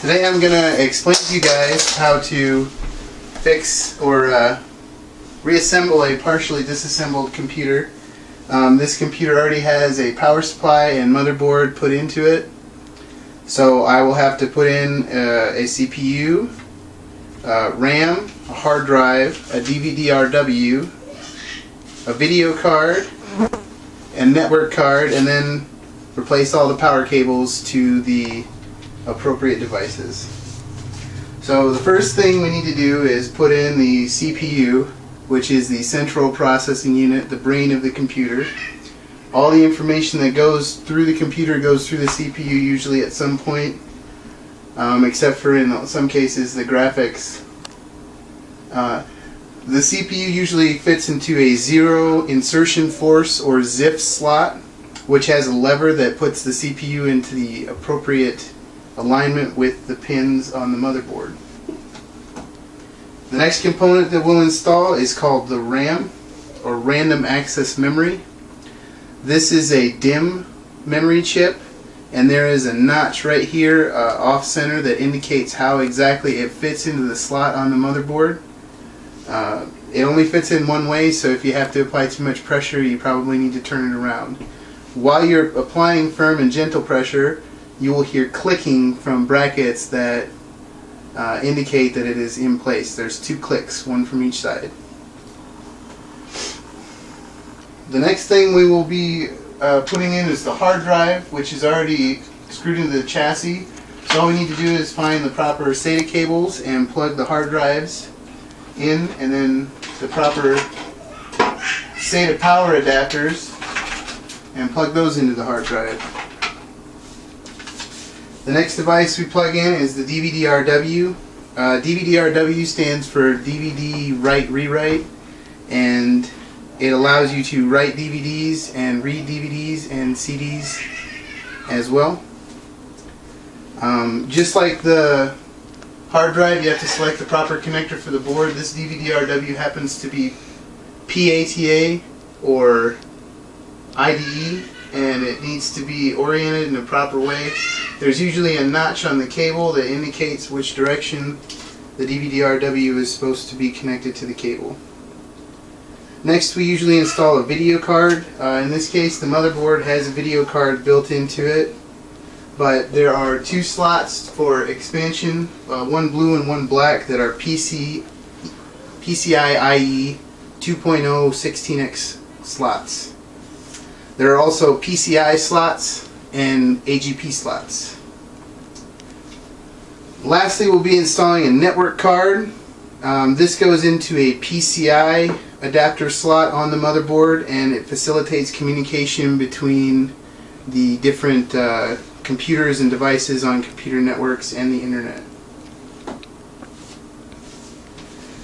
Today I'm going to explain to you guys how to fix or reassemble a partially disassembled computer. This computer already has a power supply and motherboard put into it, so I will have to put in a CPU, RAM, a hard drive, a DVD-RW, a video card, and network card, and then replace all the power cables to the appropriate devices. So the first thing we need to do is put in the CPU, which is the central processing unit, the brain of the computer. All the information that goes through the computer goes through the CPU usually at some point, except for in some cases the graphics. The CPU usually fits into a zero insertion force or ZIF slot, which has a lever that puts the CPU into the appropriate alignment with the pins on the motherboard. The next component that we'll install is called the RAM, or Random Access Memory. This is a DIMM memory chip, and there is a notch right here off center that indicates how exactly it fits into the slot on the motherboard. It only fits in one way, so if you have to apply too much pressure, you probably need to turn it around. While you're applying firm and gentle pressure, you will hear clicking from brackets that indicate that it is in place. There's 2 clicks, one from each side. The next thing we will be putting in is the hard drive, which is already screwed into the chassis. So all we need to do is find the proper SATA cables and plug the hard drives in, and then the proper SATA power adapters, and plug those into the hard drive. The next device we plug in is the DVD-RW. DVD-RW stands for DVD Write-Rewrite, and it allows you to write DVDs and read DVDs and CDs as well. Just like the hard drive, you have to select the proper connector for the board. This DVD-RW happens to be PATA or IDE, and it needs to be oriented in a proper way. There's usually a notch on the cable that indicates which direction the DVD-RW is supposed to be connected to the cable. Next, we usually install a video card. In this case, the motherboard has a video card built into it, but there are 2 slots for expansion, one blue and one black, that are PCI IE 2.0 16x slots. There are also PCI slots and AGP slots. Lastly, we'll be installing a network card. This goes into a PCI adapter slot on the motherboard, and it facilitates communication between the different computers and devices on computer networks and the internet.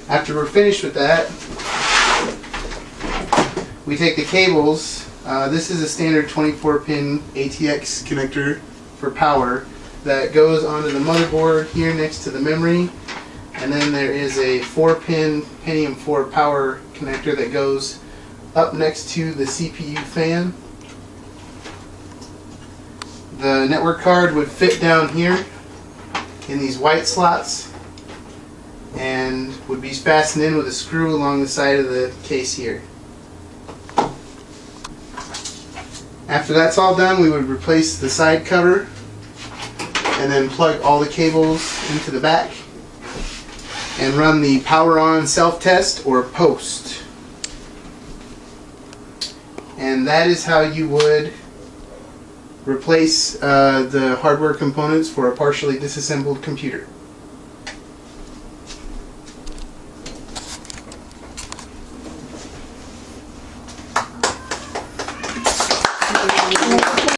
After we're finished with that, we take the cables. This is a standard 24-pin ATX connector for power that goes onto the motherboard here next to the memory, and then there is a 4-pin Pentium 4 power connector that goes up next to the CPU fan. The network card would fit down here in these white slots and would be fastened in with a screw along the side of the case here. After that's all done, we would replace the side cover and then plug all the cables into the back and run the power on self-test or post. And that is how you would replace the hardware components for a partially disassembled computer.